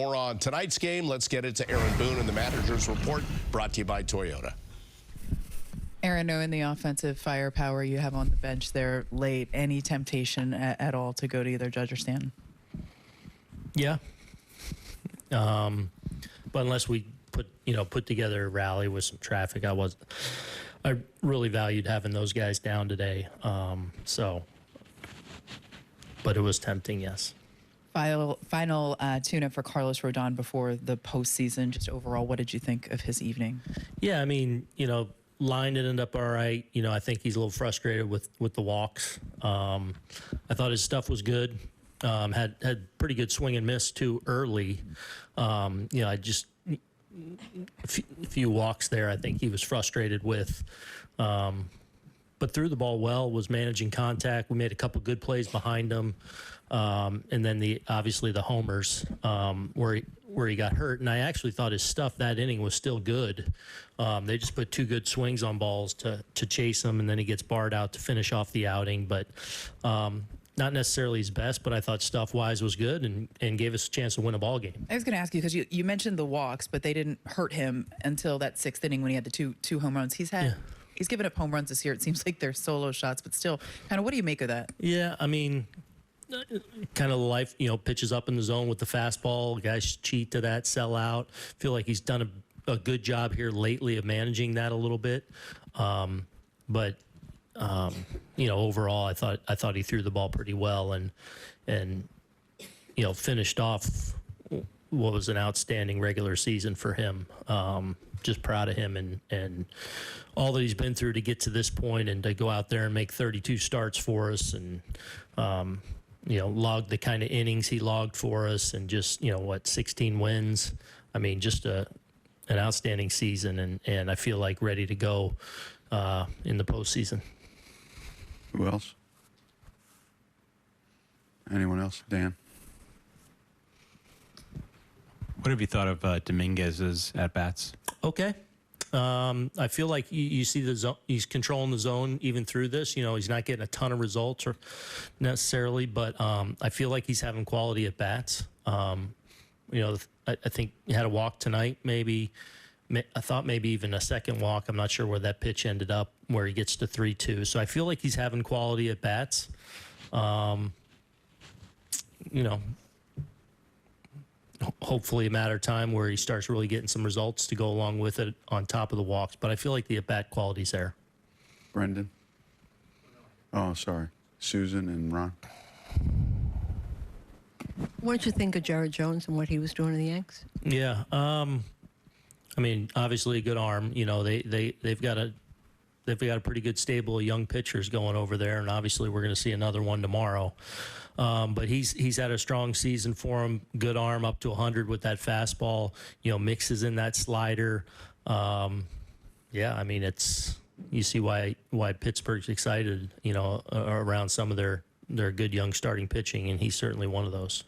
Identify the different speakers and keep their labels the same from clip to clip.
Speaker 1: more on tonight's game. Let's get it to Aaron Boone and the Manager's Report, brought to you by Toyota.
Speaker 2: Aaron, knowing the offensive firepower you have on the bench there late, any temptation at all to go to either Judge or Stanton?
Speaker 3: Yeah. But unless we put together a rally with some traffic, I really valued having those guys down today. But it was tempting, yes.
Speaker 2: Final tune-up for Carlos Rodón before the postseason. Just overall, what did you think of his evening?
Speaker 3: Yeah, I mean, line ended up all right. I think he's a little frustrated with the walks. I thought his stuff was good. Had pretty good swing and miss too early. I just a few walks there I think he was frustrated with. But threw the ball well, was managing contact. We made a couple good plays behind him. And then obviously the homers where he got hurt. And I actually thought his stuff that inning was still good. They just put two good swings on balls to chase him, and then he gets barred out to finish off the outing. But not necessarily his best, but I thought stuff-wise was good and gave us a chance to win a ball game.
Speaker 2: I was going to ask you, because you mentioned the walks, but they didn't hurt him until that sixth inning when he had the two home runs. He's given up home runs this year. It seems like they're solo shots, but still, kind of what do you make of that?
Speaker 3: Yeah, I mean, kind of life, pitches up in the zone with the fastball. Guys cheat to that, sell out. Feel like he's done a good job here lately of managing that a little bit. But overall, I thought he threw the ball pretty well and finished off what was an outstanding regular season for him. Just proud of him and all that he's been through to get to this point and to go out there and make 32 starts for us and log the kind of innings he logged for us and just 16 wins. I mean, just an outstanding season and I feel like ready to go in the postseason.
Speaker 4: Who else? Anyone else? Dan?
Speaker 5: What have you thought of Dominguez's at-bats? Okay.
Speaker 3: I feel like you see the zone, he's controlling the zone even through this. He's not getting a ton of results or necessarily, but I feel like he's having quality at-bats. I think he had a walk tonight, maybe. I thought maybe even a second walk. I'm not sure where that pitch ended up, where he gets to 3-2. So I feel like he's having quality at-bats. Hopefully a matter of time where he starts really getting some results to go along with it on top of the walks. But I feel like the at-bat quality's there.
Speaker 4: Brendan? Oh, sorry. Susan and Ron?
Speaker 6: What did you think of Jared Jones and what he was doing to the Yanks?
Speaker 3: Yeah. I mean, obviously a good arm. They've got a pretty good stable of young pitchers going over there, and obviously we're going to see another one tomorrow. But he's had a strong season for him. Good arm up to 100 with that fastball. Mixes in that slider. Yeah, I mean you see why Pittsburgh's excited. Around some of their good young starting pitching, and he's certainly one of those.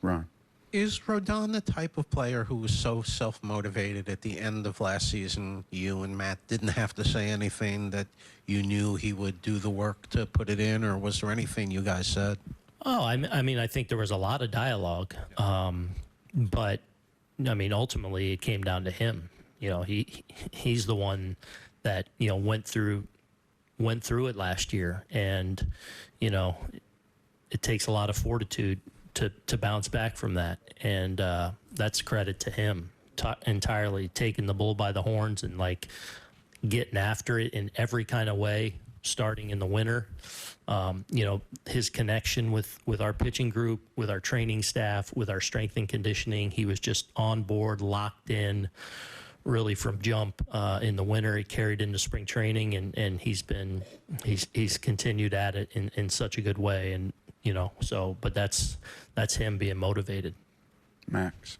Speaker 4: Ron.
Speaker 7: Is Rodón the type of player who was so self-motivated at the end of last season, you and Matt didn't have to say anything, that you knew he would do the work to put it in, or was there anything you guys said?
Speaker 3: Oh, I mean, I think there was a lot of dialogue. But, I mean, ultimately it came down to him. He's the one that, went through it last year. And, it takes a lot of fortitude to bounce back from that, and that's credit to him entirely, taking the bull by the horns and getting after it in every kind of way, starting in the winter. His connection with our pitching group, with our training staff, with our strength and conditioning, he was just on board, locked in, really from jump in the winter. It carried into spring training, and he's continued at it in such a good way, and but that's him being motivated.
Speaker 4: Max.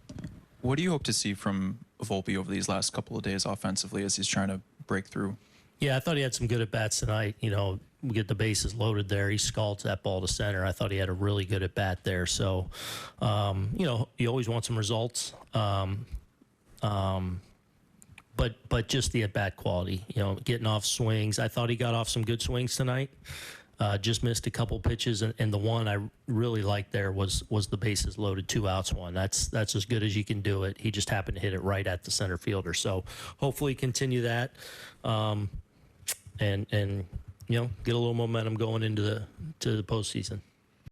Speaker 8: What do you hope to see from Volpe over these last couple of days offensively as he's trying to break through?
Speaker 3: Yeah, I thought he had some good at-bats tonight. We get the bases loaded there. He scalds that ball to center. I thought he had a really good at-bat there. So, you always want some results. But just the at-bat quality, getting off swings. I thought he got off some good swings tonight. Just missed a couple pitches, and the one I really liked there was the bases loaded, 2 outs one. That's as good as you can do it. He just happened to hit it right at the center fielder. So hopefully continue that, and get a little momentum going into the postseason.